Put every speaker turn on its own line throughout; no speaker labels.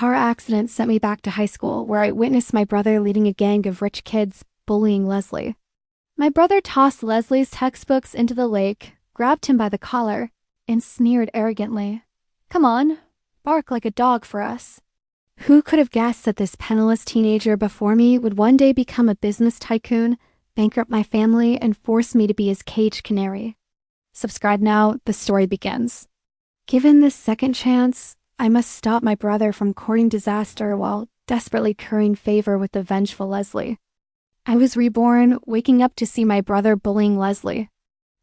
car accident sent me back to high school, where I witnessed my brother leading a gang of rich kids bullying Leslie. My brother tossed Leslie's textbooks into the lake, grabbed him by the collar, and sneered arrogantly, "Come on, bark like a dog for us." Who could have guessed that this penniless teenager before me would one day become a business tycoon, bankrupt my family, and force me to be his caged canary? Subscribe now, the story begins. Given this second chance, I must stop my brother from courting disaster while desperately currying favor with the vengeful Leslie. I was reborn, waking up to see my brother bullying Leslie.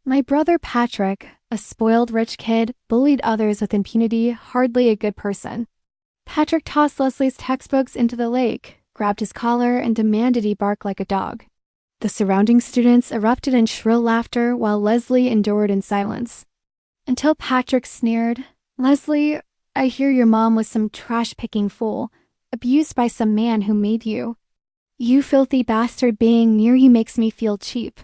My brother Patrick, a spoiled rich kid, bullied others with impunity, hardly a good person. Patrick tossed Leslie's textbooks into the lake, grabbed his collar, and demanded he bark like a dog. The surrounding students erupted in shrill laughter while Leslie endured in silence. Until Patrick sneered, "Leslie, I hear your mom was some trash-picking fool, abused by some man who made you. You filthy bastard, being near you makes me feel cheap."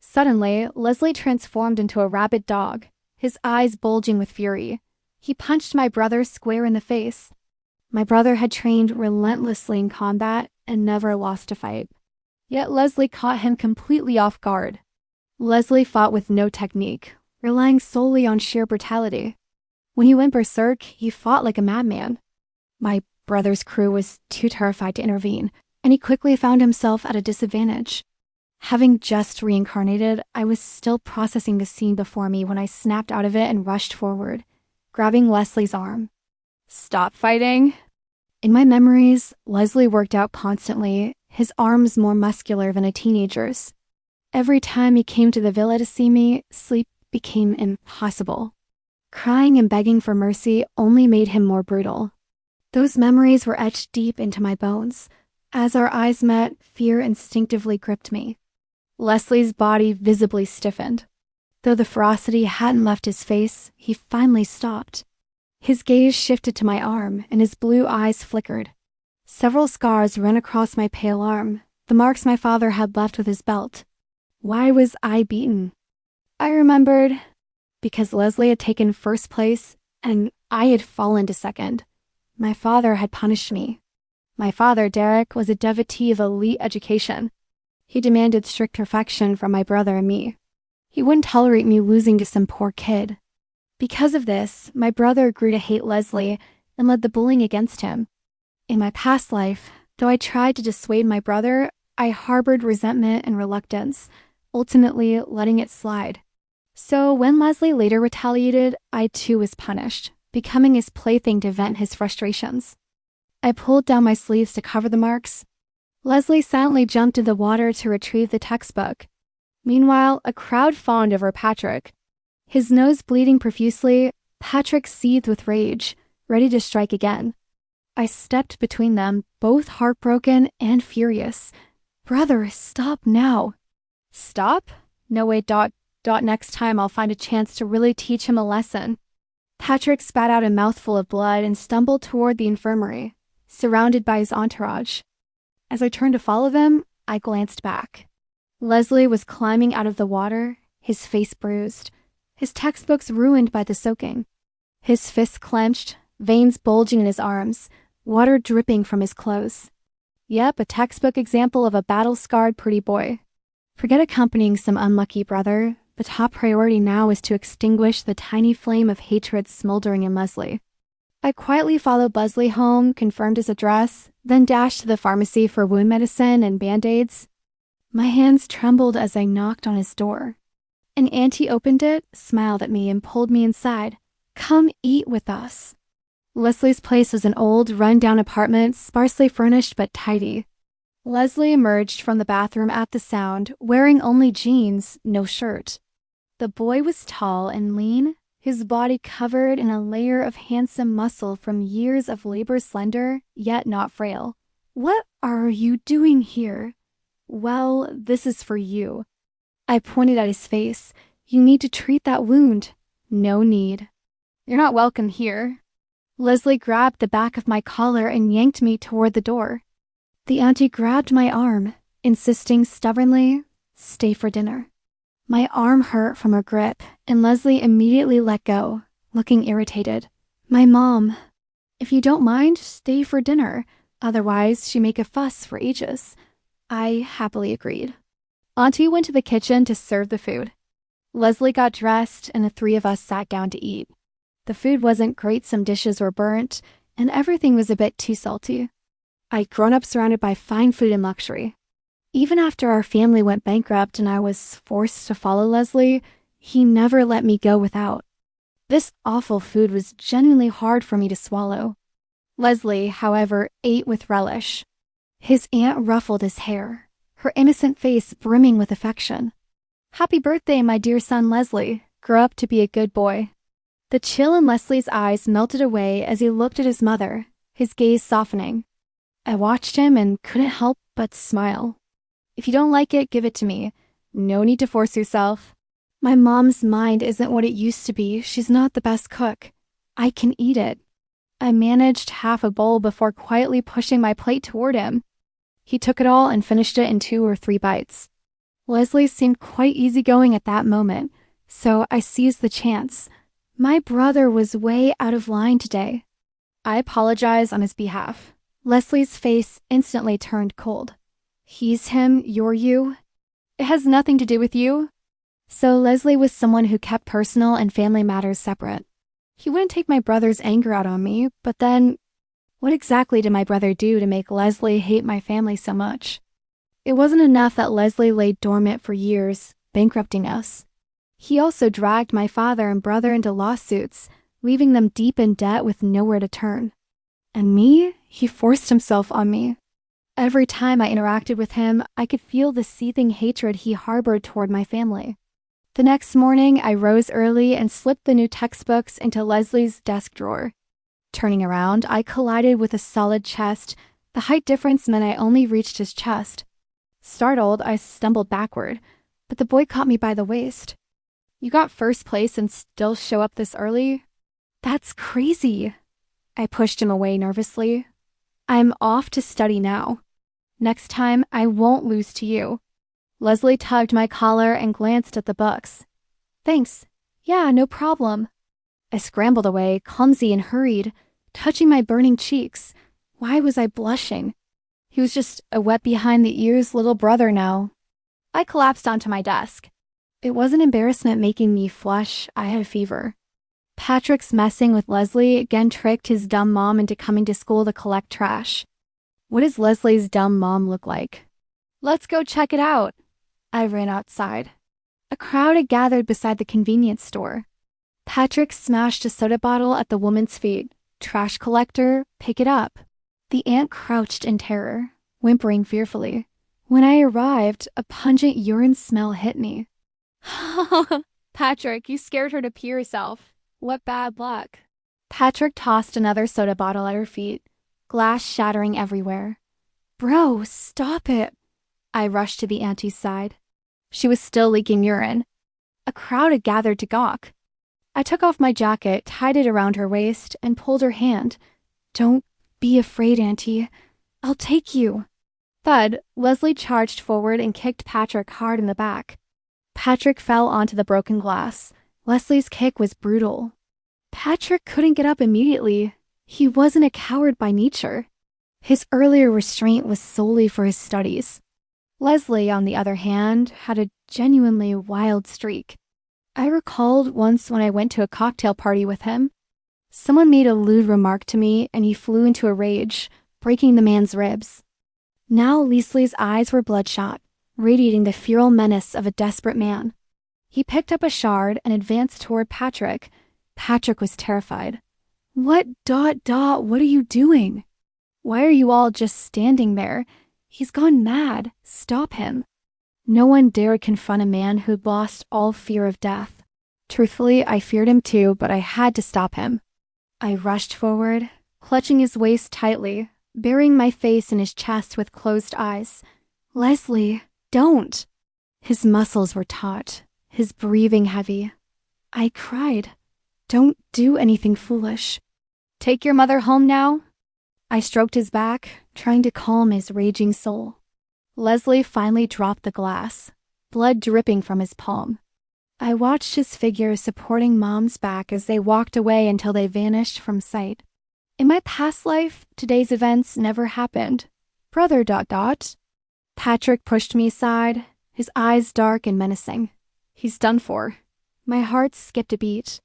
Suddenly, Leslie transformed into a rabid dog, his eyes bulging with fury. He punched my brother square in the face. My brother had trained relentlessly in combat and never lost a fight. Yet Leslie caught him completely off guard. Leslie fought with no technique, relying solely on sheer brutality. When he went berserk, he fought like a madman. My brother's crew was too terrified to intervene, and he quickly found himself at a disadvantage. Having just reincarnated, I was still processing the scene before me when I snapped out of it and rushed forward, grabbing Leslie's arm. "Stop fighting." In my memories, Leslie worked out constantly, his arms more muscular than a teenager's. Every time he came to the villa to see me, sleep became impossible. Crying and begging for mercy only made him more brutal. Those memories were etched deep into my bones. As our eyes met, fear instinctively gripped me. Leslie's body visibly stiffened. Though the ferocity hadn't left his face, he finally stopped. His gaze shifted to my arm, and his blue eyes flickered. Several scars ran across my pale arm, the marks my father had left with his belt. Why was I beaten? I remembered. Because Leslie had taken first place, and I had fallen to second. My father had punished me. My father, Derek, was a devotee of elite education. He demanded strict perfection from my brother and me. He wouldn't tolerate me losing to some poor kid. Because of this, my brother grew to hate Leslie and led the bullying against him. In my past life, though I tried to dissuade my brother, I harbored resentment and reluctance, ultimately letting it slide. So when Leslie later retaliated, I too was punished, becoming his plaything to vent his frustrations. I pulled down my sleeves to cover the marks. Leslie silently jumped in the water to retrieve the textbook. Meanwhile, a crowd fawned over Patrick. His nose bleeding profusely, Patrick seethed with rage, ready to strike again. I stepped between them, both heartbroken and furious. "Brother, stop now." "Stop? No way, next time I'll find a chance to really teach him a lesson." Patrick spat out a mouthful of blood and stumbled toward the infirmary, surrounded by his entourage. As I turned to follow them, I glanced back. Leslie was climbing out of the water, his face bruised, his textbooks ruined by the soaking. His fists clenched, veins bulging in his arms, water dripping from his clothes. Yep, a textbook example of a battle-scarred pretty boy. Forget accompanying some unlucky brother. The top priority now is to extinguish the tiny flame of hatred smoldering in Leslie. I quietly followed Leslie home, confirmed his address, then dashed to the pharmacy for wound medicine and Band-Aids. My hands trembled as I knocked on his door. An auntie opened it, smiled at me, and pulled me inside. "Come eat with us." Leslie's place was an old, run-down apartment, sparsely furnished but tidy. Leslie emerged from the bathroom at the sound, wearing only jeans, no shirt. The boy was tall and lean, his body covered in a layer of handsome muscle from years of labor, slender, yet not frail. "What are you doing here?" "Well, this is for you." I pointed at his face. "You need to treat that wound." "No need." "You're not welcome here." Leslie grabbed the back of my collar and yanked me toward the door. The auntie grabbed my arm, insisting stubbornly, "Stay for dinner." My arm hurt from her grip, and Leslie immediately let go, looking irritated. "My mom." If you don't mind, stay for dinner. Otherwise, she make a fuss for ages. I happily agreed. Auntie went to the kitchen to serve the food. Leslie got dressed, and the three of us sat down to eat. The food wasn't great, some dishes were burnt, and everything was a bit too salty. I'd grown up surrounded by fine food and luxury. Even after our family went bankrupt and I was forced to follow Leslie, he never let me go without. This awful food was genuinely hard for me to swallow. Leslie, however, ate with relish. His aunt ruffled his hair, her innocent face brimming with affection. "Happy birthday, my dear son Leslie. Grow up to be a good boy." The chill in Leslie's eyes melted away as he looked at his mother, his gaze softening. I watched him and couldn't help but smile. "If you don't like it, give it to me. No need to force yourself. My mom's mind isn't what it used to be. She's not the best cook. I can eat it." I managed half a bowl before quietly pushing my plate toward him. He took it all and finished it in 2 or 3 bites. Leslie seemed quite easygoing at that moment, so I seized the chance. My brother was way out of line today. I apologized on his behalf. Leslie's face instantly turned cold. "He's him, you're you? It has nothing to do with you." So Leslie was someone who kept personal and family matters separate. He wouldn't take my brother's anger out on me, but then, what exactly did my brother do to make Leslie hate my family so much? It wasn't enough that Leslie lay dormant for years, bankrupting us. He also dragged my father and brother into lawsuits, leaving them deep in debt with nowhere to turn. And me? He forced himself on me. Every time I interacted with him, I could feel the seething hatred he harbored toward my family. The next morning, I rose early and slipped the new textbooks into Leslie's desk drawer. Turning around, I collided with a solid chest. The height difference meant I only reached his chest. Startled, I stumbled backward, but the boy caught me by the waist. "You got first place and still show up this early? That's crazy." I pushed him away nervously. "I'm off to study now. Next time, I won't lose to you." Leslie tugged my collar and glanced at the books. "Thanks. Yeah, no problem." I scrambled away, clumsy and hurried, touching my burning cheeks. Why was I blushing? He was just a wet behind the ears little brother now. I collapsed onto my desk. It wasn't embarrassment making me flush, I had a fever. Patrick's messing with Leslie again tricked his dumb mom into coming to school to collect trash. What does Leslie's dumb mom look like? "Let's go check it out." I ran outside. A crowd had gathered beside the convenience store. Patrick smashed a soda bottle at the woman's feet. "Trash collector, pick it up." The aunt crouched in terror, whimpering fearfully. When I arrived, a pungent urine smell hit me. "Patrick, you scared her to pee herself. What bad luck." Patrick tossed another soda bottle at her feet, glass shattering everywhere. "Bro, stop it." I rushed to the auntie's side. She was still leaking urine. A crowd had gathered to gawk. I took off my jacket, tied it around her waist, and pulled her hand. "Don't be afraid, Auntie. I'll take you." Thud, Leslie charged forward and kicked Patrick hard in the back. Patrick fell onto the broken glass. Leslie's kick was brutal. Patrick couldn't get up immediately. He wasn't a coward by nature. His earlier restraint was solely for his studies. Leslie, on the other hand, had a genuinely wild streak. I recalled once when I went to a cocktail party with him. Someone made a lewd remark to me, and he flew into a rage, breaking the man's ribs. Now Leslie's eyes were bloodshot, radiating the feral menace of a desperate man. He picked up a shard and advanced toward Patrick. Patrick was terrified. What are you doing? Why are you all just standing there? He's gone mad. Stop him." No one dared confront a man who'd lost all fear of death. Truthfully, I feared him too, but I had to stop him. I rushed forward, clutching his waist tightly, burying my face in his chest with closed eyes. "Leslie, don't." His muscles were taut, his breathing heavy. I cried, "Don't do anything foolish." "Take your mother home now?" I stroked his back, trying to calm his raging soul. Leslie finally dropped the glass, blood dripping from his palm. I watched his figure supporting Mom's back as they walked away until they vanished from sight. In my past life, today's events never happened. Brother ... Patrick pushed me aside, his eyes dark and menacing. He's done for. My heart skipped a beat.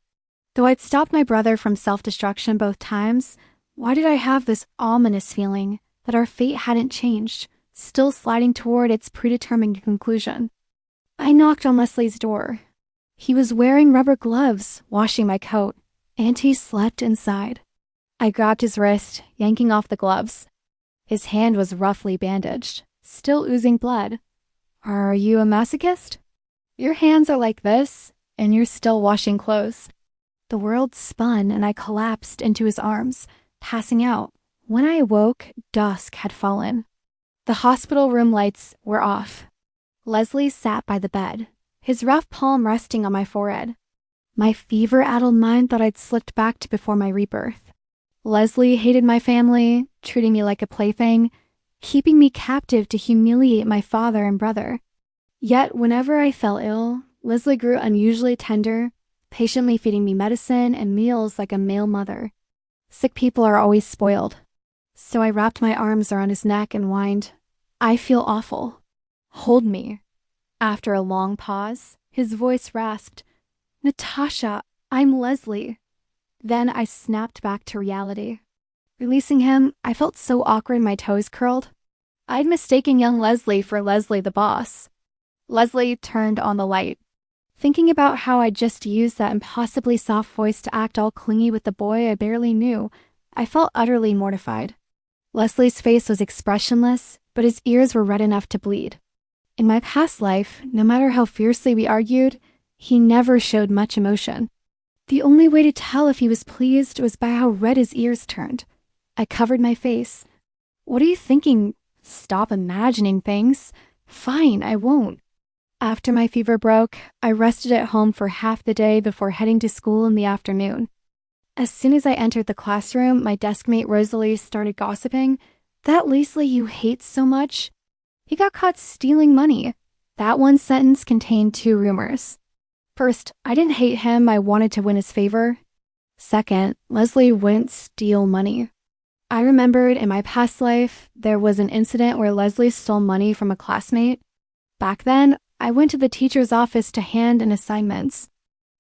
Though I'd stopped my brother from self-destruction both times, why did I have this ominous feeling that our fate hadn't changed, still sliding toward its predetermined conclusion? I knocked on Leslie's door. He was wearing rubber gloves, washing my coat, and he slept inside. I grabbed his wrist, yanking off the gloves. His hand was roughly bandaged, still oozing blood. Are you a masochist? Your hands are like this, and you're still washing clothes. The world spun and I collapsed into his arms, passing out. When I awoke, dusk had fallen. The hospital room lights were off. Leslie sat by the bed, his rough palm resting on my forehead. My fever-addled mind thought I'd slipped back to before my rebirth. Leslie hated my family, treating me like a plaything, keeping me captive to humiliate my father and brother. Yet whenever I fell ill, Leslie grew unusually tender, patiently feeding me medicine and meals like a male mother. Sick people are always spoiled. So I wrapped my arms around his neck and whined, "I feel awful. Hold me." After a long pause, his voice rasped, "Natasha, I'm Leslie." Then I snapped back to reality. Releasing him, I felt so awkward my toes curled. I'd mistaken young Leslie for Leslie the boss. Leslie turned on the light. Thinking about how I'd just used that impossibly soft voice to act all clingy with the boy I barely knew, I felt utterly mortified. Leslie's face was expressionless, but his ears were red enough to bleed. In my past life, no matter how fiercely we argued, he never showed much emotion. The only way to tell if he was pleased was by how red his ears turned. I covered my face. "What are you thinking? Stop imagining things." "Fine, I won't." After my fever broke, I rested at home for half the day before heading to school in the afternoon. As soon as I entered the classroom, my deskmate Rosalie started gossiping. "That Leslie you hate so much, he got caught stealing money." That one sentence contained two rumors. First, I didn't hate him, I wanted to win his favor. Second, Leslie wouldn't steal money. I remembered in my past life, there was an incident where Leslie stole money from a classmate. Back then, I went to the teacher's office to hand in assignments.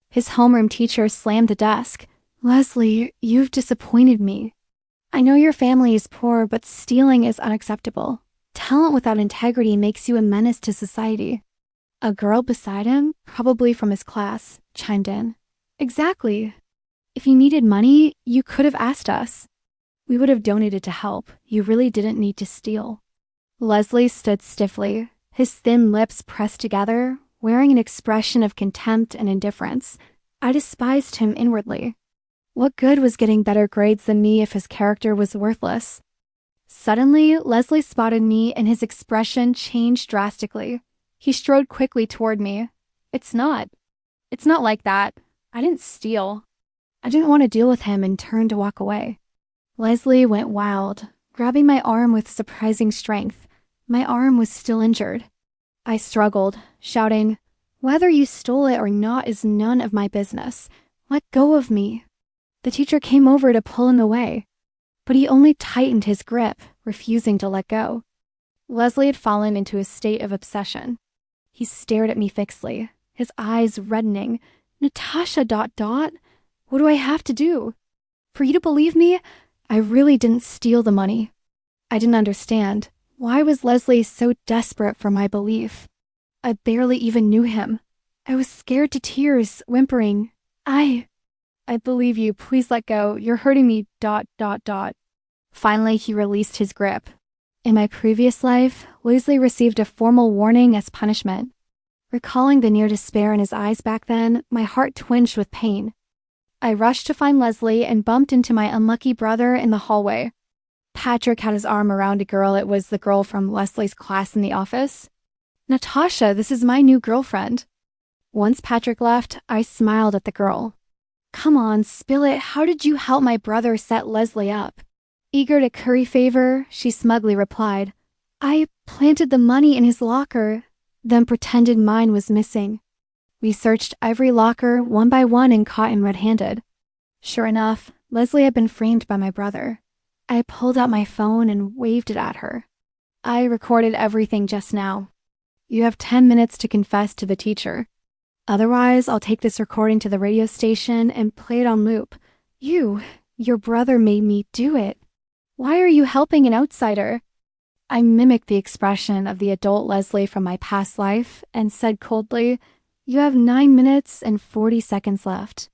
His homeroom teacher slammed the desk. "Leslie, you've disappointed me. I know your family is poor, but stealing is unacceptable. Talent without integrity makes you a menace to society." A girl beside him, probably from his class, chimed in. "Exactly. If you needed money, you could have asked us. We would have donated to help. You really didn't need to steal." Leslie stood stiffly, his thin lips pressed together, wearing an expression of contempt and indifference. I despised him inwardly. What good was getting better grades than me if his character was worthless? Suddenly, Leslie spotted me and his expression changed drastically. He strode quickly toward me. It's not like that. I didn't steal." I didn't want to deal with him and turned to walk away. Leslie went wild, grabbing my arm with surprising strength. My arm was still injured. I struggled, shouting, "Whether you stole it or not is none of my business. Let go of me." The teacher came over to pull him away, but he only tightened his grip, refusing to let go. Leslie had fallen into a state of obsession. He stared at me fixedly, his eyes reddening. "Natasha ... What do I have to do? For you to believe me, I really didn't steal the money." I didn't understand. Why was Leslie so desperate for my belief? I barely even knew him. I was scared to tears, whimpering, I believe you. Please let go. You're hurting me ... Finally, he released his grip. In my previous life, Leslie received a formal warning as punishment. Recalling the near despair in his eyes back then, my heart twinged with pain. I rushed to find Leslie and bumped into my unlucky brother in the hallway. Patrick had his arm around a girl. It was the girl from Leslie's class in the office. "Natasha, this is my new girlfriend." Once Patrick left, I smiled at the girl. "Come on, spill it. How did you help my brother set Leslie up?" Eager to curry favor, she smugly replied, "I planted the money in his locker, then pretended mine was missing." We searched every locker one by one and caught him red-handed. Sure enough, Leslie had been framed by my brother. I pulled out my phone and waved it at her. I recorded everything just now. You have 10 minutes to confess to the teacher. Otherwise, I'll take this recording to the radio station and play it on loop. Your brother made me do it. Why are you helping an outsider? I mimicked the expression of the adult Leslie from my past life and said coldly, You have 9 minutes and 40 seconds left.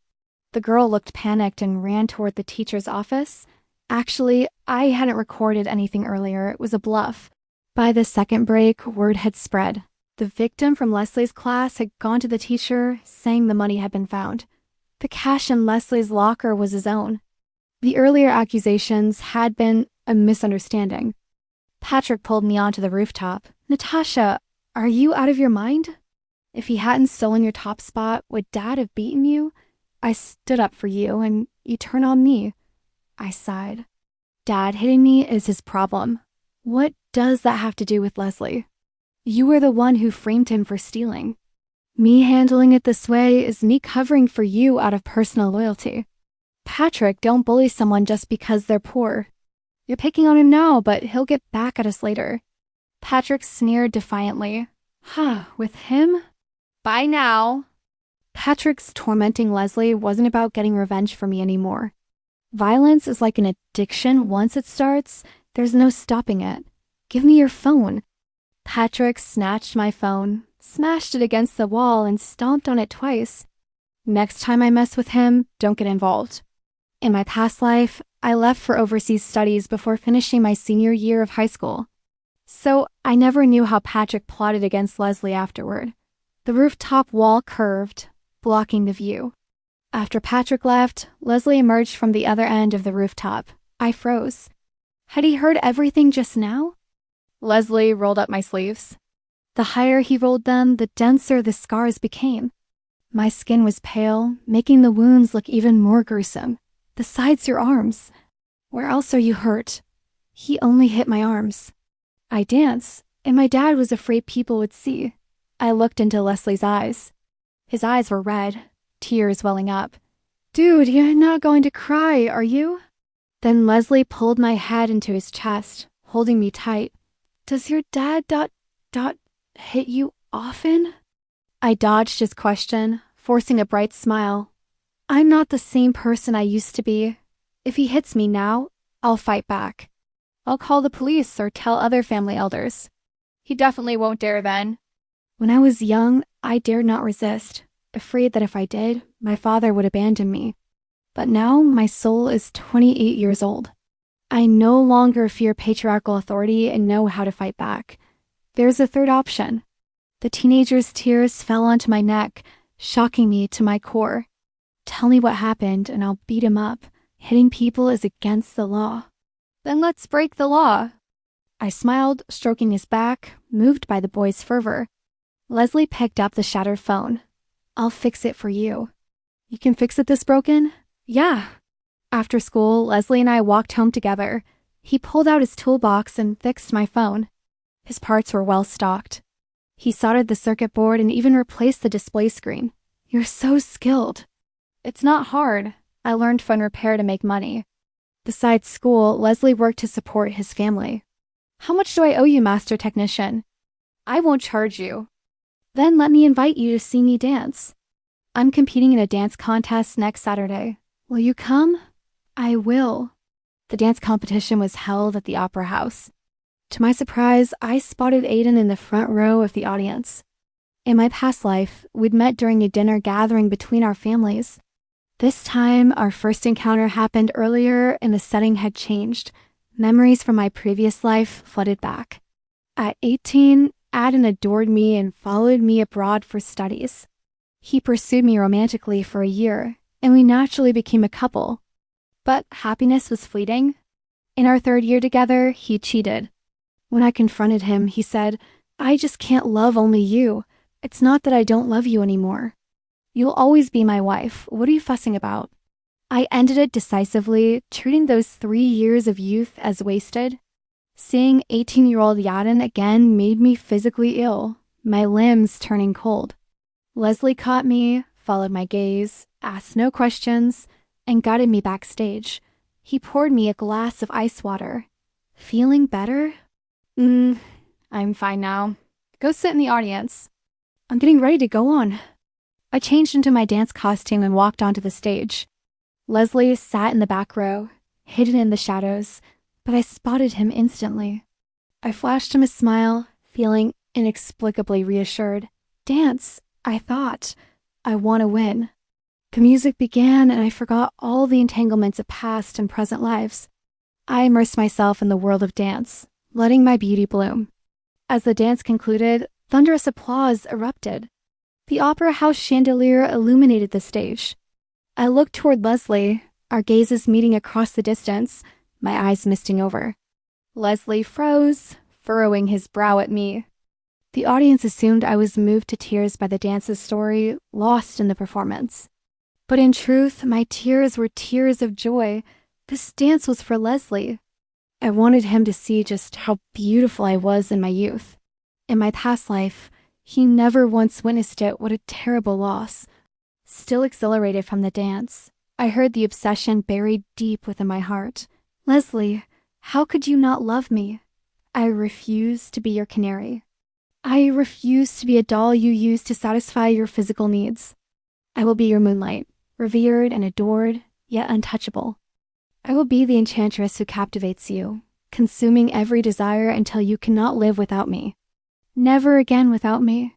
The girl looked panicked and ran toward the teacher's office. Actually, I hadn't recorded anything earlier. It was a bluff. By the second break, word had spread. The victim from Leslie's class had gone to the teacher, saying the money had been found. The cash in Leslie's locker was his own. The earlier accusations had been a misunderstanding. Patrick pulled me onto the rooftop. Natasha, are you out of your mind? If he hadn't stolen your top spot, would Dad have beaten you? I stood up for you, and you turned on me. I sighed. Dad hitting me is his problem. What does that have to do with Leslie? You were the one who framed him for stealing. Me handling it this way is me covering for you out of personal loyalty. Patrick, don't bully someone just because they're poor. You're picking on him now, but he'll get back at us later. Patrick sneered defiantly. With him? Bye now. Patrick's tormenting Leslie wasn't about getting revenge for me anymore. Violence is like an addiction. Once it starts, there's no stopping it. Give me your phone. Patrick snatched my phone, smashed it against the wall, and stomped on it twice. Next time I mess with him, don't get involved. In my past life, I left for overseas studies before finishing my senior year of high school. So I never knew how Patrick plotted against Leslie afterward. The rooftop wall curved, blocking the view. After Patrick left, Leslie emerged from the other end of the rooftop. I froze. Had he heard everything just now? Leslie rolled up my sleeves. The higher he rolled them, the denser the scars became. My skin was pale, making the wounds look even more gruesome. Besides your arms. Where else are you hurt? He only hit my arms. I dance, and my dad was afraid people would see. I looked into Leslie's eyes. His eyes were red, tears welling up. Dude, you're not going to cry, are you? Then Leslie pulled my head into his chest, holding me tight. Does your dad hit you often? I dodged his question, forcing a bright smile. I'm not the same person I used to be. If he hits me now, I'll fight back. I'll call the police or tell other family elders. He definitely won't dare then. When I was young, I dared not resist, afraid that if I did, my father would abandon me. But now my soul is 28 years old. I no longer fear patriarchal authority and know how to fight back. There's a third option. The teenager's tears fell onto my neck, shocking me to my core. Tell me what happened and I'll beat him up. Hitting people is against the law. Then let's break the law. I smiled, stroking his back, moved by the boy's fervor. Leslie picked up the shattered phone. I'll fix it for you. You can fix it this broken? Yeah. After school, Leslie and I walked home together. He pulled out his toolbox and fixed my phone. His parts were well stocked. He soldered the circuit board and even replaced the display screen. You're so skilled. It's not hard. I learned phone repair to make money. Besides school, Leslie worked to support his family. How much do I owe you, Master Technician? I won't charge you. Then let me invite you to see me dance. I'm competing in a dance contest next Saturday. Will you come? I will. The dance competition was held at the Opera House. To my surprise, I spotted Aiden in the front row of the audience. In my past life, we'd met during a dinner gathering between our families. This time, our first encounter happened earlier and the setting had changed. Memories from my previous life flooded back. At 18, Aiden adored me and followed me abroad for studies. He pursued me romantically for a year, and we naturally became a couple. But happiness was fleeting. In our third year together, he cheated. When I confronted him, he said, I just can't love only you. It's not that I don't love you anymore. You'll always be my wife. What are you fussing about? I ended it decisively, treating those 3 years of youth as wasted. Seeing 18-year-old Yaden again made me physically ill, my limbs turning cold. Leslie caught me, followed my gaze, asked no questions, and guided me backstage. He poured me a glass of ice water. Feeling better? I'm fine now. Go sit in the audience. I'm getting ready to go on. I changed into my dance costume and walked onto the stage. Leslie sat in the back row, hidden in the shadows, but I spotted him instantly. I flashed him a smile, feeling inexplicably reassured. Dance, I thought. I want to win. The music began and I forgot all the entanglements of past and present lives. I immersed myself in the world of dance, letting my beauty bloom. As the dance concluded, thunderous applause erupted. The opera house chandelier illuminated the stage. I looked toward Leslie, our gazes meeting across the distance, my eyes misting over. Leslie froze, furrowing his brow at me. The audience assumed I was moved to tears by the dance's story, lost in the performance. But in truth, my tears were tears of joy. This dance was for Leslie. I wanted him to see just how beautiful I was in my youth. In my past life, he never once witnessed it. What a terrible loss. Still exhilarated from the dance, I heard the obsession buried deep within my heart. Leslie, how could you not love me? I refuse to be your canary. I refuse to be a doll you use to satisfy your physical needs. I will be your moonlight, revered and adored, yet untouchable. I will be the enchantress who captivates you, consuming every desire until you cannot live without me. Never again without me.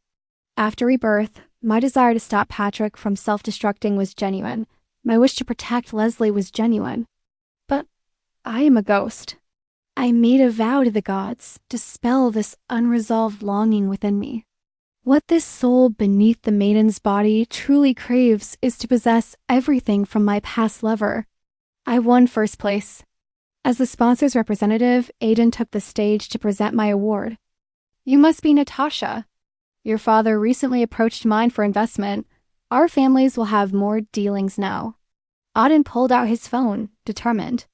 After rebirth, my desire to stop Patrick from self-destructing was genuine. My wish to protect Leslie was genuine. But I am a ghost. I made a vow to the gods to dispel this unresolved longing within me. What this soul beneath the maiden's body truly craves is to possess everything from my past lover. I won first place. As the sponsor's representative, Aiden took the stage to present my award. You must be Natasha. Your father recently approached mine for investment. Our families will have more dealings now. Auden pulled out his phone, determined.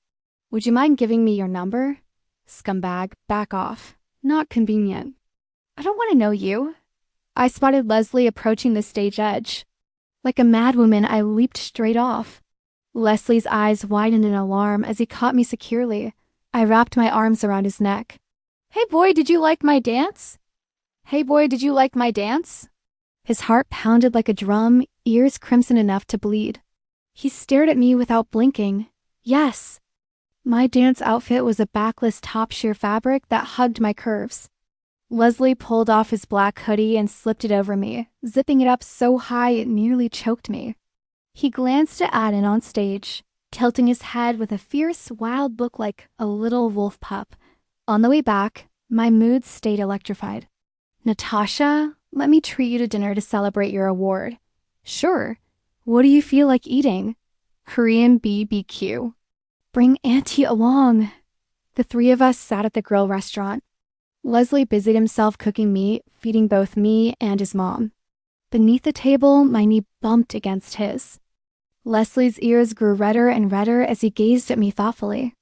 Would you mind giving me your number? Scumbag, back off. Not convenient. I don't want to know you. I spotted Leslie approaching the stage edge. Like a madwoman, I leaped straight off. Leslie's eyes widened in alarm as he caught me securely. I wrapped my arms around his neck. Hey boy, did you like my dance? Hey boy, did you like my dance? His heart pounded like a drum, ears crimson enough to bleed. He stared at me without blinking. Yes. My dance outfit was a backless top sheer fabric that hugged my curves. Leslie pulled off his black hoodie and slipped it over me, zipping it up so high it nearly choked me. He glanced at Aden on stage, tilting his head with a fierce, wild look like a little wolf pup. On the way back, my mood stayed electrified. Natasha, let me treat you to dinner to celebrate your award. Sure. What do you feel like eating? Korean BBQ. Bring Auntie along. The three of us sat at the grill restaurant. Leslie busied himself cooking meat, feeding both me and his mom. Beneath the table, my knee bumped against his. Leslie's ears grew redder and redder as he gazed at me thoughtfully.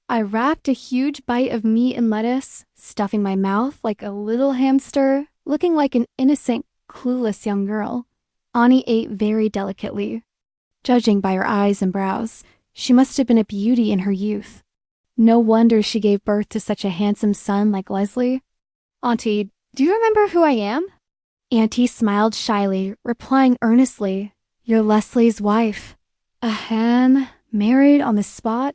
I wrapped a huge bite of meat and lettuce, stuffing my mouth like a little hamster, looking like an innocent, clueless young girl. Ani ate very delicately. Judging by her eyes and brows, she must have been a beauty in her youth. No wonder she gave birth to such a handsome son like Leslie. Auntie, do you remember who I am? Auntie smiled shyly, replying earnestly, You're Leslie's wife. Ahem, married on the spot?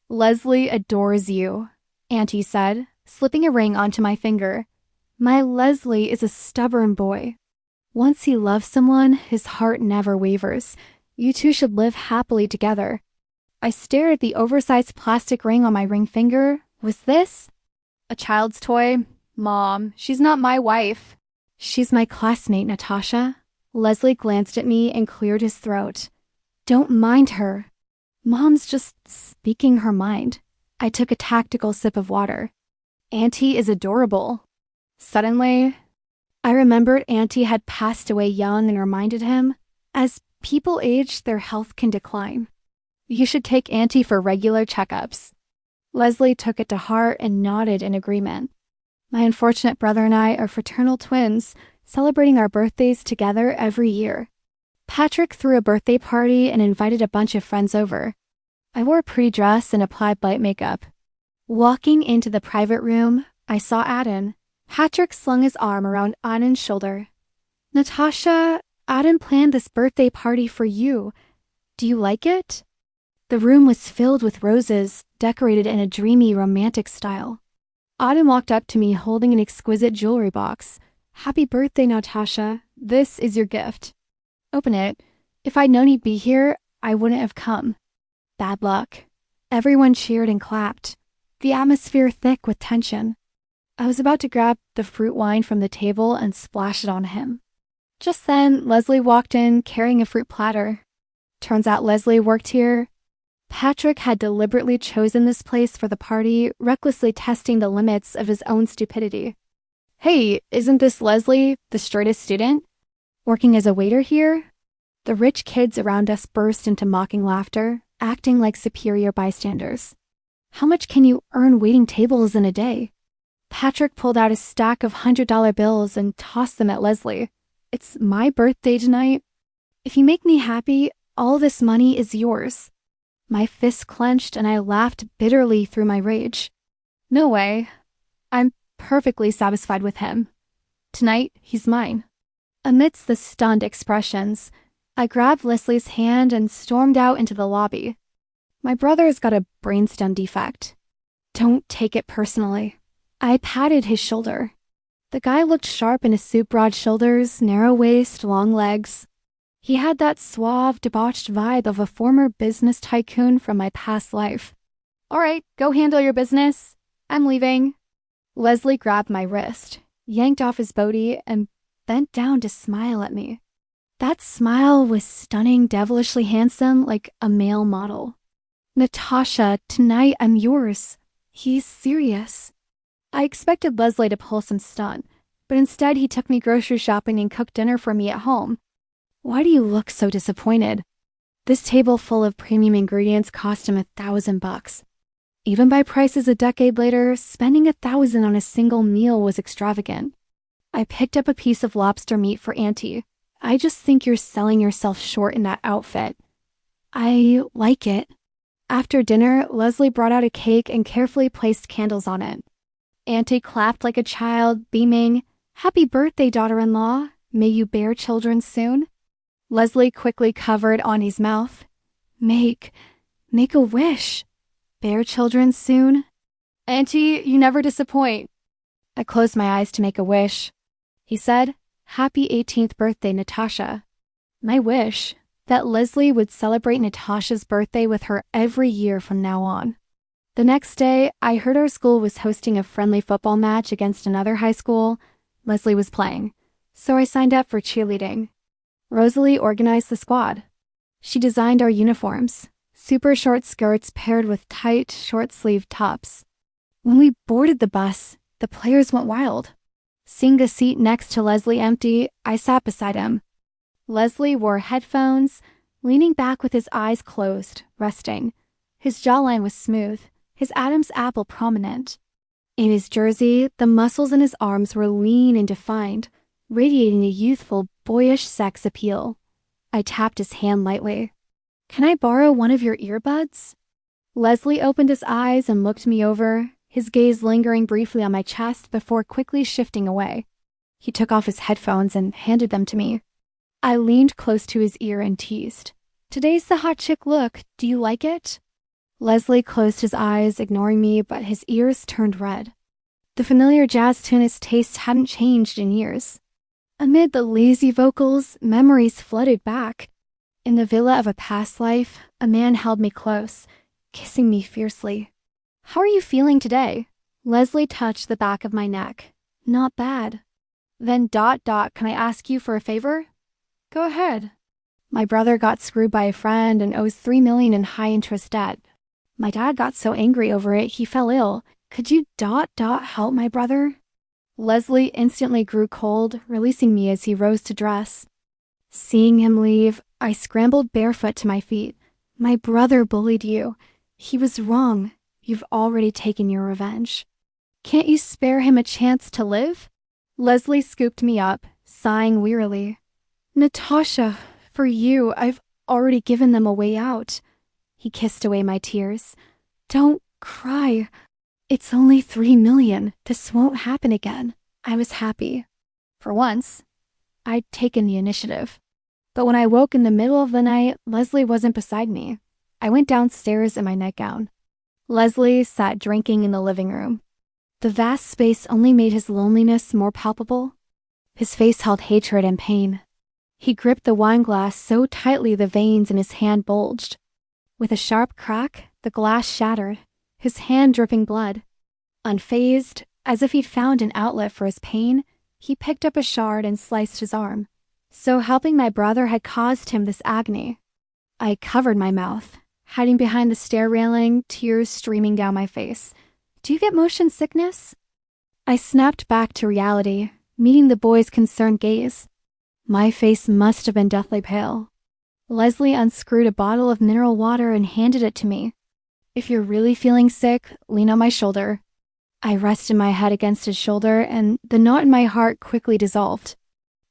Leslie adores you, Auntie said, slipping a ring onto my finger. My Leslie is a stubborn boy. Once he loves someone, his heart never wavers. You two should live happily together. I stared at the oversized plastic ring on my ring finger. Was this? A child's toy? Mom, she's not my wife. She's my classmate, Natasha. Leslie glanced at me and cleared his throat. Don't mind her. Mom's just speaking her mind. I took a tactical sip of water. Auntie is adorable. Suddenly, I remembered Auntie had passed away young and reminded him, as people age, their health can decline. You should take Auntie for regular checkups. Leslie took it to heart and nodded in agreement. My unfortunate brother and I are fraternal twins, celebrating our birthdays together every year. Patrick threw a birthday party and invited a bunch of friends over. I wore a pretty dress and applied light makeup. Walking into the private room, I saw Aden. Patrick slung his arm around Aden's shoulder. Natasha, Aden planned this birthday party for you. Do you like it? The room was filled with roses, decorated in a dreamy, romantic style. Aden walked up to me holding an exquisite jewelry box. Happy birthday, Natasha. This is your gift. Open it. If I'd known he'd be here, I wouldn't have come. Bad luck. Everyone cheered and clapped, the atmosphere thick with tension. I was about to grab the fruit wine from the table and splash it on him. Just then, Leslie walked in carrying a fruit platter. Turns out Leslie worked here. Patrick had deliberately chosen this place for the party, recklessly testing the limits of his own stupidity. Hey, isn't this Leslie, the straightest student? Working as a waiter here? The rich kids around us burst into mocking laughter, acting like superior bystanders. How much can you earn waiting tables in a day? Patrick pulled out a stack of $100 bills and tossed them at Leslie. It's my birthday tonight. If you make me happy, all this money is yours. My fists clenched and I laughed bitterly through my rage. No way. I'm perfectly satisfied with him. Tonight, he's mine. Amidst the stunned expressions, I grabbed Leslie's hand and stormed out into the lobby. My brother's got a brainstem defect. Don't take it personally. I patted his shoulder. The guy looked sharp in his suit, broad shoulders, narrow waist, long legs. He had that suave, debauched vibe of a former business tycoon from my past life. All right, go handle your business. I'm leaving. Leslie grabbed my wrist, yanked off his booty, and bent down to smile at me. That smile was stunning, devilishly handsome, like a male model. Natasha, tonight I'm yours. He's serious. I expected Leslie to pull some stunt, but instead he took me grocery shopping and cooked dinner for me at home. Why do you look so disappointed? This table full of premium ingredients cost him $1,000. Even by prices a decade later, spending $1,000 on a single meal was extravagant. I picked up a piece of lobster meat for Auntie. I just think you're selling yourself short in that outfit. I like it. After dinner, Leslie brought out a cake and carefully placed candles on it. Auntie clapped like a child, beaming, "Happy birthday, daughter-in-law. May you bear children soon." Leslie quickly covered Auntie's mouth. Make a wish. Bear children soon. Auntie, you never disappoint. I closed my eyes to make a wish. He said, "Happy 18th birthday, Natasha." My wish, that Leslie would celebrate Natasha's birthday with her every year from now on. The next day, I heard our school was hosting a friendly football match against another high school. Leslie was playing, so I signed up for cheerleading. Rosalie organized the squad. She designed our uniforms, super short skirts paired with tight, short-sleeved tops. When we boarded the bus, the players went wild. Seeing the seat next to Leslie empty, I sat beside him. Leslie wore headphones, leaning back with his eyes closed, resting. His jawline was smooth, his Adam's apple prominent. In his jersey, the muscles in his arms were lean and defined, radiating a youthful, boyish sex appeal. I tapped his hand lightly. "Can I borrow one of your earbuds?" Leslie opened his eyes and looked me over, his gaze lingering briefly on my chest before quickly shifting away. He took off his headphones and handed them to me. I leaned close to his ear and teased. "Today's the hot chick look. Do you like it?" Leslie closed his eyes, ignoring me, but his ears turned red. The familiar jazz tune his tastes hadn't changed in years. Amid the lazy vocals, memories flooded back. In the villa of a past life, a man held me close, kissing me fiercely. "How are you feeling today?" Leslie touched the back of my neck. "Not bad." Then ... can I ask you for a favor?" "Go ahead." My brother got screwed by a friend and owes $3 million in high-interest debt. My dad got so angry over it, he fell ill. Could you ... help my brother? Leslie instantly grew cold, releasing me as he rose to dress. Seeing him leave, I scrambled barefoot to my feet. "My brother bullied you. He was wrong. You've already taken your revenge. Can't you spare him a chance to live?" Leslie scooped me up, sighing wearily. "Natasha, For you, I've already given them a way out. He kissed away my tears. Don't cry. It's only 3 million. This won't happen again. I was happy. For once, I'd taken the initiative. But when I woke in the middle of the night, Leslie wasn't beside me. I went downstairs in my nightgown. Leslie sat drinking in the living room. The vast space only made his loneliness more palpable. His face held hatred and pain. He gripped the wine glass so tightly the veins in his hand bulged. With a sharp crack, the glass shattered, his hand dripping blood. Unfazed, as if he'd found an outlet for his pain, he picked up a shard and sliced his arm. So helping my brother had caused him this agony. I covered my mouth, hiding behind the stair railing, tears streaming down my face. Do you get motion sickness? I snapped back to reality, meeting the boy's concerned gaze. My face must have been deathly pale. Leslie unscrewed a bottle of mineral water and handed it to me. If you're really feeling sick, lean on my shoulder. I rested my head against his shoulder, and the knot in my heart quickly dissolved.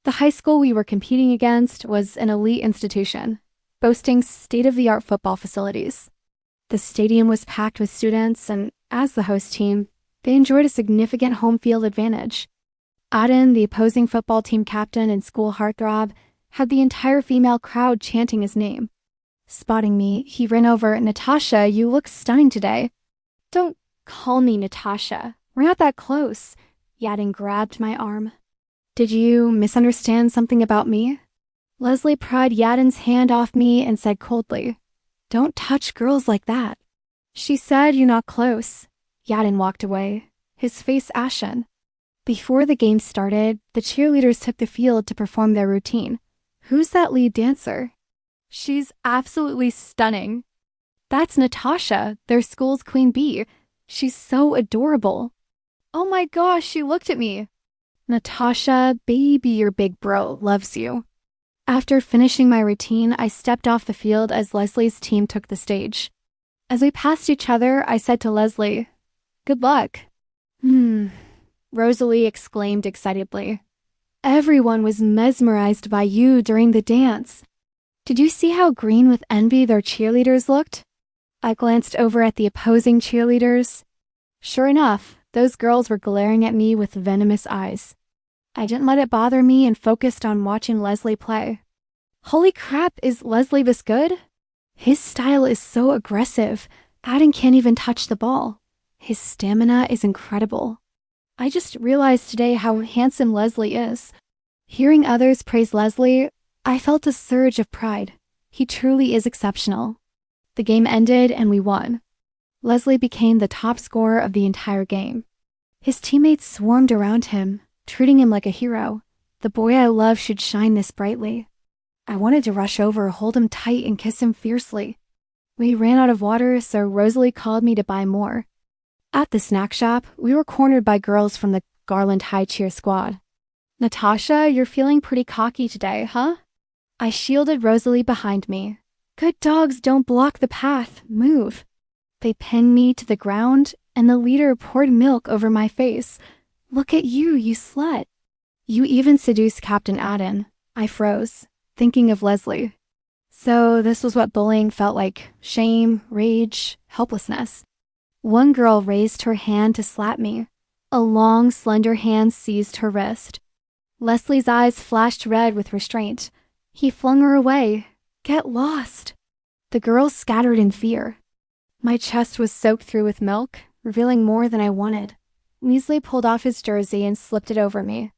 The high school we were competing against was an elite institution, boasting state-of-the-art football facilities. The stadium was packed with students, and as the host team, they enjoyed a significant home field advantage. Aden, the opposing football team captain and school heartthrob, had the entire female crowd chanting his name. Spotting me, he ran over. Natasha, you look stunning today. Don't call me Natasha. We're not that close. Yadin grabbed my arm. Did you misunderstand something about me? Leslie pried Yadin's hand off me and said coldly, Don't touch girls like that. She said you're not close. Yadin walked away, his face ashen. Before the game started, the cheerleaders took the field to perform their routine. Who's that lead dancer? She's absolutely stunning. That's Natasha, their school's queen bee. She's so adorable. Oh my gosh, she looked at me. Natasha, baby, your big bro loves you. After finishing my routine, I stepped off the field as Leslie's team took the stage. As we passed each other, I said to Leslie, Good luck. Rosalie exclaimed excitedly. Everyone was mesmerized by you during the dance. Did you see how green with envy their cheerleaders looked? I glanced over at the opposing cheerleaders. Sure enough, those girls were glaring at me with venomous eyes. I didn't let it bother me and focused on watching Leslie play. Holy crap, is Leslie this good? His style is so aggressive, Aden can't even touch the ball. His stamina is incredible. I just realized today how handsome Leslie is. Hearing others praise Leslie, I felt a surge of pride. He truly is exceptional. The game ended and we won. Leslie became the top scorer of the entire game. His teammates swarmed around him, treating him like a hero. The boy I love should shine this brightly. I wanted to rush over, hold him tight, and kiss him fiercely. We ran out of water, so Rosalie called me to buy more. At the snack shop, we were cornered by girls from the Garland High Cheer squad. Natasha, you're feeling pretty cocky today, huh? I shielded Rosalie behind me. Good dogs don't block the path. Move. They pinned me to the ground, and the leader poured milk over my face. Look at you, you slut. You even seduced Captain Aden. I froze, thinking of Leslie. So this was what bullying felt like. Shame, rage, helplessness. One girl raised her hand to slap me. A long, slender hand seized her wrist. Leslie's eyes flashed red with restraint. He flung her away. Get lost. The girls scattered in fear. My chest was soaked through with milk, revealing more than I wanted. Leslie pulled off his jersey and slipped it over me.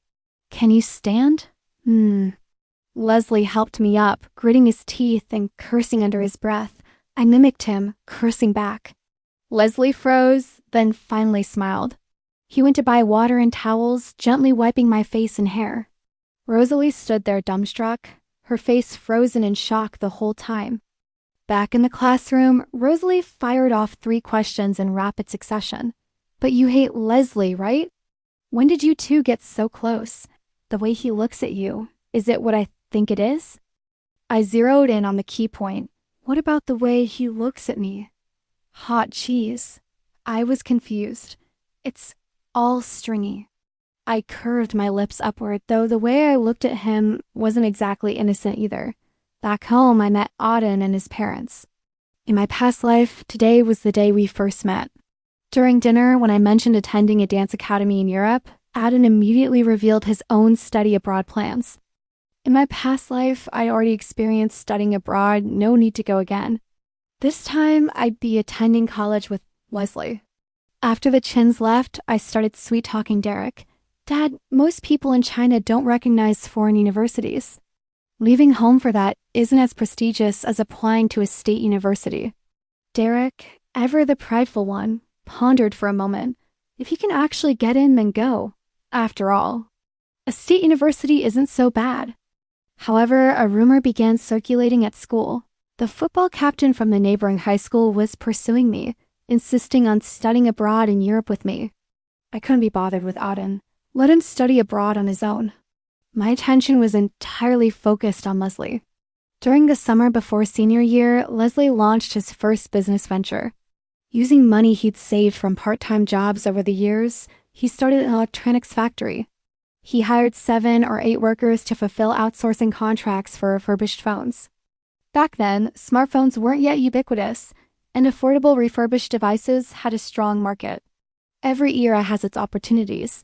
Can you stand? Leslie helped me up, gritting his teeth and cursing under his breath. I mimicked him, cursing back. Leslie froze, then finally smiled. He went to buy water and towels, gently wiping my face and hair. Rosalie stood there dumbstruck, her face frozen in shock the whole time. Back in the classroom, Rosalie fired off 3 questions in rapid succession. But you hate Leslie, right? When did you two get so close? The way he looks at you, is it what I think it is? I zeroed in on the key point. What about the way he looks at me? Hot cheese. I was confused. It's all stringy. I curved my lips upward, though the way I looked at him wasn't exactly innocent either. Back home, I met Auden and his parents. In my past life, today was the day we first met. During dinner, when I mentioned attending a dance academy in Europe, Auden immediately revealed his own study abroad plans. In my past life, I already experienced studying abroad, no need to go again. This time, I'd be attending college with Leslie. After the Chins left, I started sweet-talking Derek. Dad, most people in China don't recognize foreign universities. Leaving home for that isn't as prestigious as applying to a state university. Derek, ever the prideful one, pondered for a moment. If you can actually get in, then go. After all, a state university isn't so bad. However, a rumor began circulating at school. The football captain from the neighboring high school was pursuing me, insisting on studying abroad in Europe with me. I couldn't be bothered with Auden. Let him study abroad on his own. My attention was entirely focused on Leslie. During the summer before senior year, Leslie launched his first business venture. Using money he'd saved from part-time jobs over the years, he started an electronics factory. He hired 7 or 8 workers to fulfill outsourcing contracts for refurbished phones. Back then, smartphones weren't yet ubiquitous, and affordable refurbished devices had a strong market. Every era has its opportunities.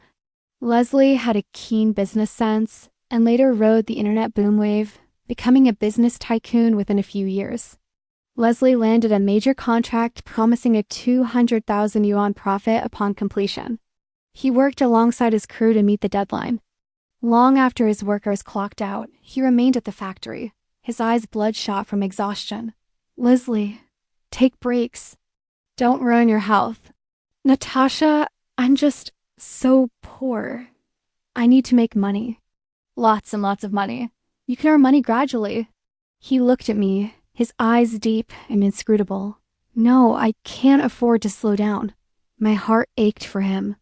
Leslie had a keen business sense and later rode the internet boom wave, becoming a business tycoon within a few years. Leslie landed a major contract promising a 200,000 yuan profit upon completion. He worked alongside his crew to meet the deadline. Long after his workers clocked out, he remained at the factory, his eyes bloodshot from exhaustion. Leslie, take breaks. Don't ruin your health. Natasha, I'm just so poor. I need to make money. Lots and lots of money. You can earn money gradually. He looked at me, his eyes deep and inscrutable. No, I can't afford to slow down. My heart ached for him.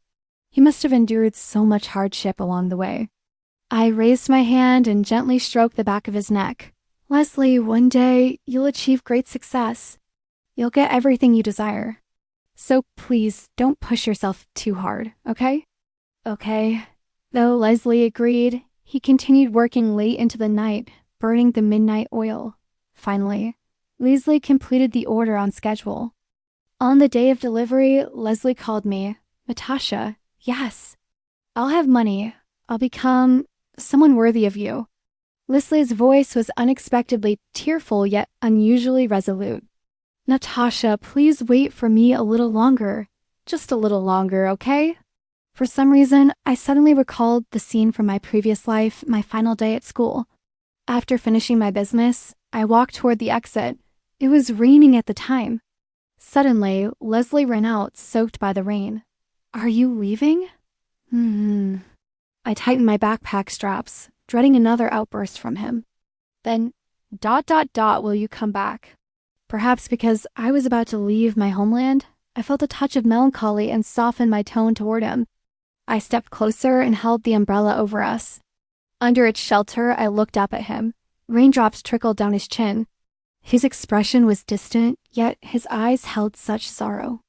He must have endured so much hardship along the way. I raised my hand and gently stroked the back of his neck. Leslie, one day you'll achieve great success. You'll get everything you desire. So please don't push yourself too hard, okay? Okay. Though Leslie agreed, he continued working late into the night, burning the midnight oil. Finally, Leslie completed the order on schedule. On the day of delivery, Leslie called me. Natasha, yes. I'll have money. I'll become someone worthy of you. Leslie's voice was unexpectedly tearful yet unusually resolute. Natasha, please wait for me a little longer. Just a little longer, okay? For some reason, I suddenly recalled the scene from my previous life, my final day at school. After finishing my business, I walked toward the exit. It was raining at the time. Suddenly, Leslie ran out, soaked by the rain. Are you leaving? I tightened my backpack straps, dreading another outburst from him. Then, ... will you come back? Perhaps because I was about to leave my homeland, I felt a touch of melancholy and softened my tone toward him. I stepped closer and held the umbrella over us. Under its shelter, I looked up at him. Raindrops trickled down his chin. His expression was distant, yet his eyes held such sorrow.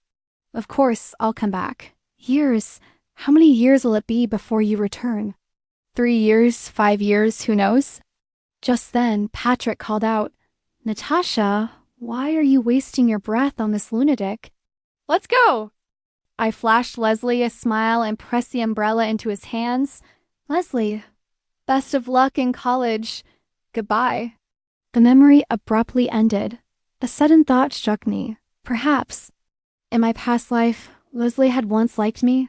Of course, I'll come back. Years. How many years will it be before you return? 3 years, 5 years, who knows? Just then, Patrick called out, Natasha, why are you wasting your breath on this lunatic? Let's go! I flashed Leslie a smile and pressed the umbrella into his hands. Leslie, best of luck in college. Goodbye. The memory abruptly ended. A sudden thought struck me. Perhaps, in my past life, Leslie had once liked me.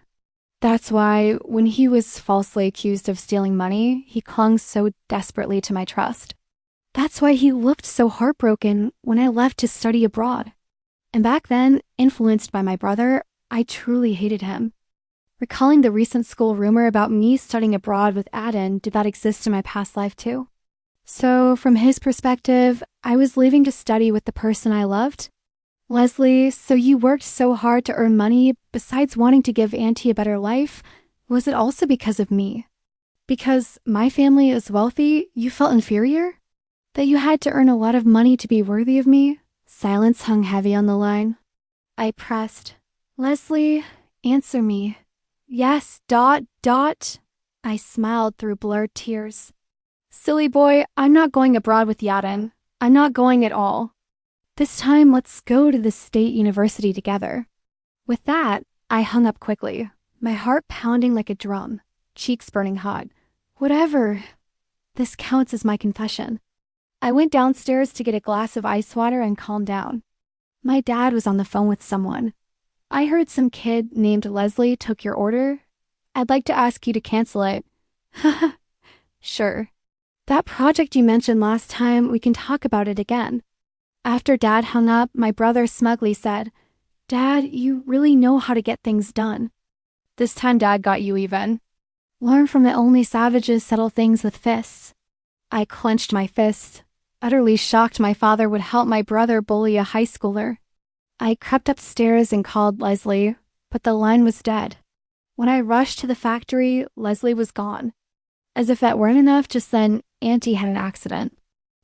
That's why, when he was falsely accused of stealing money, he clung so desperately to my trust. That's why he looked so heartbroken when I left to study abroad. And back then, influenced by my brother, I truly hated him. Recalling the recent school rumor about me studying abroad with Aden, did that exist in my past life too? So, from his perspective, I was leaving to study with the person I loved? Leslie, so you worked so hard to earn money, besides wanting to give Auntie a better life, was it also because of me? Because my family is wealthy, you felt inferior? That you had to earn a lot of money to be worthy of me? Silence hung heavy on the line. I pressed. Leslie, answer me. Yes, ... I smiled through blurred tears. Silly boy, I'm not going abroad with Yaden. I'm not going at all. This time, let's go to the state university together. With that, I hung up quickly, my heart pounding like a drum, cheeks burning hot. Whatever. This counts as my confession. I went downstairs to get a glass of ice water and calm down. My dad was on the phone with someone. I heard some kid named Leslie took your order. I'd like to ask you to cancel it. Haha. Sure. That project you mentioned last time, we can talk about it again. After Dad hung up, my brother smugly said, Dad, you really know how to get things done. This time Dad got you even. Learn from it, only savages settle things with fists. I clenched my fist, utterly shocked my father would help my brother bully a high schooler. I crept upstairs and called Leslie, but the line was dead. When I rushed to the factory, Leslie was gone. As if that weren't enough, just then, Auntie had an accident.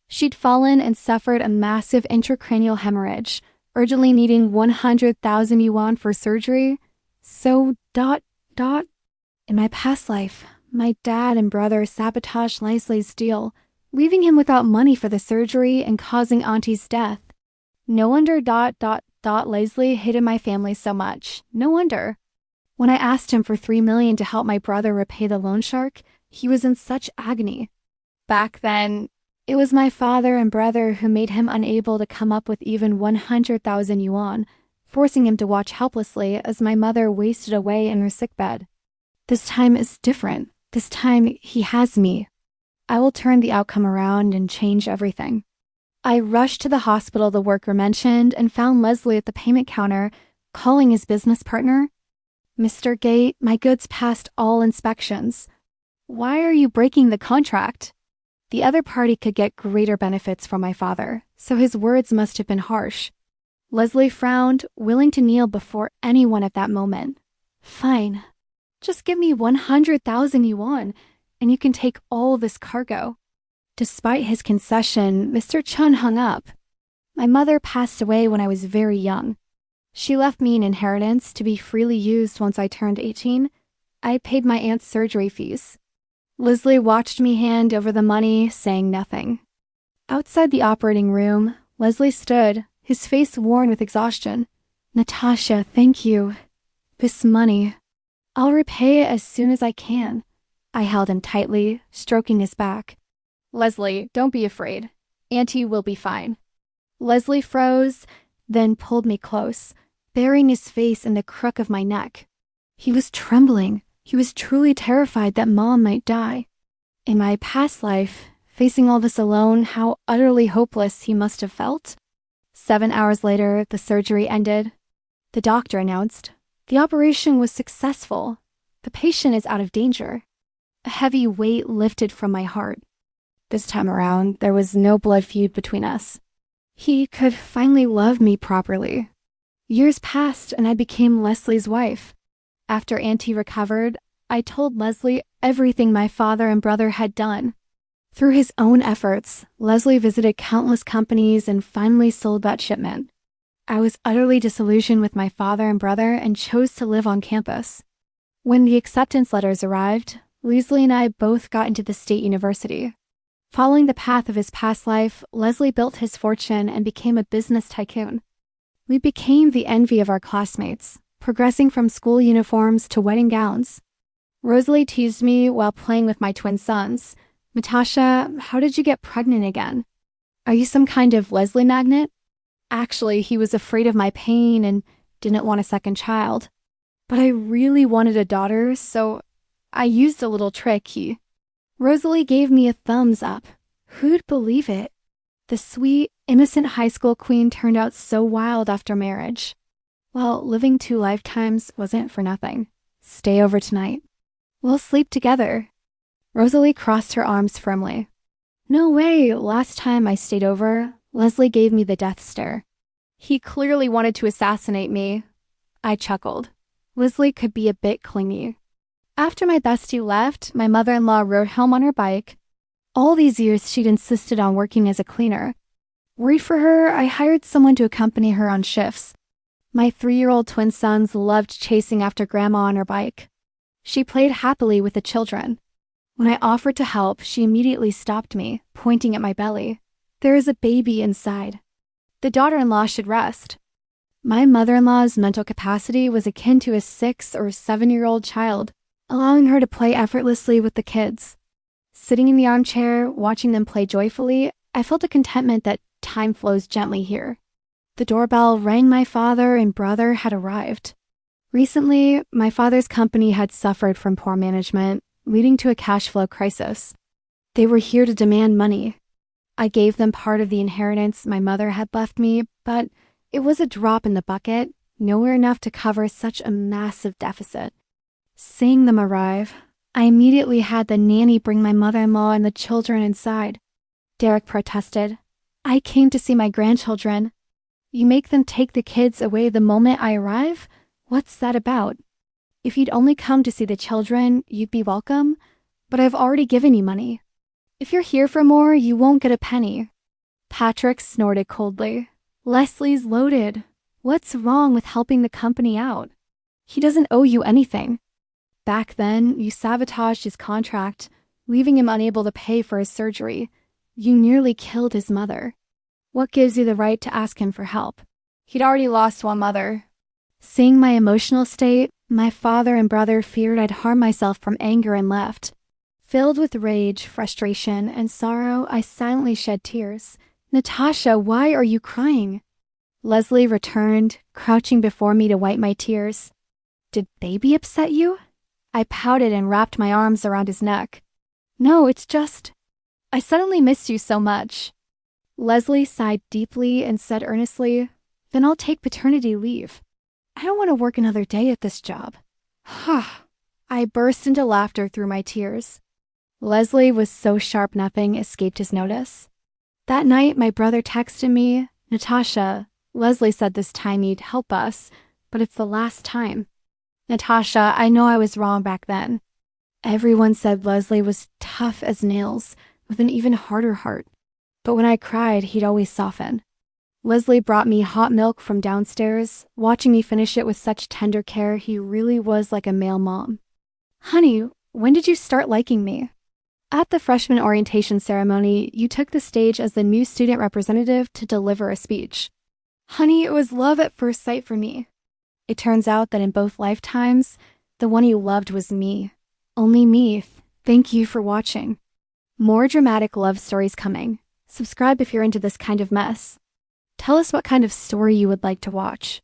She'd fallen and suffered a massive intracranial hemorrhage, urgently needing 100,000 yuan for surgery. So, in my past life, my dad and brother sabotaged Leslie's deal, leaving him without money for the surgery and causing Auntie's death. No wonder Leslie hated my family so much. No wonder. When I asked him for 3 million to help my brother repay the loan shark, he was in such agony. Back then, it was my father and brother who made him unable to come up with even 100,000 yuan, forcing him to watch helplessly as my mother wasted away in her sickbed. This time is different. This time, he has me. I will turn the outcome around and change everything. I rushed to the hospital the worker mentioned and found Leslie at the payment counter, calling his business partner. Mr. Gate, my goods passed all inspections. Why are you breaking the contract? The other party could get greater benefits from my father, so his words must have been harsh. Leslie frowned, willing to kneel before anyone at that moment. Fine. Just give me 100,000 yuan, and you can take all this cargo. Despite his concession, Mr. Chun hung up. My mother passed away when I was very young. She left me an inheritance to be freely used once I turned 18. I paid my aunt's surgery fees. Leslie watched me hand over the money, saying nothing. Outside the operating room, Leslie stood, his face worn with exhaustion. Natasha, thank you. This money. I'll repay it as soon as I can. I held him tightly, stroking his back. Leslie, don't be afraid. Auntie will be fine. Leslie froze, then pulled me close, burying his face in the crook of my neck. He was trembling. He was truly terrified that Mom might die. In my past life, facing all this alone, how utterly hopeless he must have felt. 7 hours later, the surgery ended. The doctor announced, the operation was successful. The patient is out of danger. A heavy weight lifted from my heart. This time around, there was no blood feud between us. He could finally love me properly. Years passed and I became Leslie's wife. After Auntie recovered, I told Leslie everything my father and brother had done. Through his own efforts, Leslie visited countless companies and finally sold that shipment. I was utterly disillusioned with my father and brother and chose to live on campus. When the acceptance letters arrived, Leslie and I both got into the state university. Following the path of his past life, Leslie built his fortune and became a business tycoon. We became the envy of our classmates, progressing from school uniforms to wedding gowns. Rosalie teased me while playing with my twin sons. Natasha, how did you get pregnant again? Are you some kind of Leslie magnet? Actually, he was afraid of my pain and didn't want a second child. But I really wanted a daughter, so I used a little trick. Rosalie gave me a thumbs up. Who'd believe it? The sweet, innocent high school queen turned out so wild after marriage. Well, living 2 lifetimes wasn't for nothing. Stay over tonight. We'll sleep together. Rosalie crossed her arms firmly. No way, last time I stayed over, Leslie gave me the death stare. He clearly wanted to assassinate me. I chuckled. Leslie could be a bit clingy. After my bestie left, my mother-in-law rode home on her bike. All these years she'd insisted on working as a cleaner. Worried for her, I hired someone to accompany her on shifts. My 3-year-old twin sons loved chasing after Grandma on her bike. She played happily with the children. When I offered to help, she immediately stopped me, pointing at my belly. There is a baby inside. The daughter-in-law should rest. My mother-in-law's mental capacity was akin to a 6 or 7-year-old child, allowing her to play effortlessly with the kids. Sitting in the armchair, watching them play joyfully, I felt a contentment that time flows gently here. The doorbell rang. My father and brother had arrived. Recently, my father's company had suffered from poor management, leading to a cash flow crisis. They were here to demand money. I gave them part of the inheritance my mother had left me, but it was a drop in the bucket, nowhere enough to cover such a massive deficit. Seeing them arrive, I immediately had the nanny bring my mother-in-law and the children inside. Derek protested. I came to see my grandchildren. You make them take the kids away the moment I arrive? What's that about? If you'd only come to see the children, you'd be welcome, but I've already given you money. If you're here for more, you won't get a penny. Patrick snorted coldly. Leslie's loaded. What's wrong with helping the company out? He doesn't owe you anything. Back then, you sabotaged his contract, leaving him unable to pay for his surgery. You nearly killed his mother. What gives you the right to ask him for help? He'd already lost one mother. Seeing my emotional state, my father and brother feared I'd harm myself from anger and left. Filled with rage, frustration, and sorrow, I silently shed tears. Natasha, why are you crying? Leslie returned, crouching before me to wipe my tears. Did baby upset you? I pouted and wrapped my arms around his neck. No, it's just... I suddenly missed you so much. Leslie sighed deeply and said earnestly, Then I'll take paternity leave. I don't want to work another day at this job. I burst into laughter through my tears. Leslie was so sharp nothing escaped his notice. That night, my brother texted me, Natasha, Leslie said this time he'd help us, but it's the last time. Natasha, I know I was wrong back then. Everyone said Leslie was tough as nails, with an even harder heart. But when I cried, he'd always soften. Leslie brought me hot milk from downstairs, watching me finish it with such tender care. He really was like a male mom. Honey, when did you start liking me? At the freshman orientation ceremony, you took the stage as the new student representative to deliver a speech. Honey, it was love at first sight for me. It turns out that in both lifetimes, the one you loved was me. Only me. Thank you for watching. More dramatic love stories coming. Subscribe if you're into this kind of mess. Tell us what kind of story you would like to watch.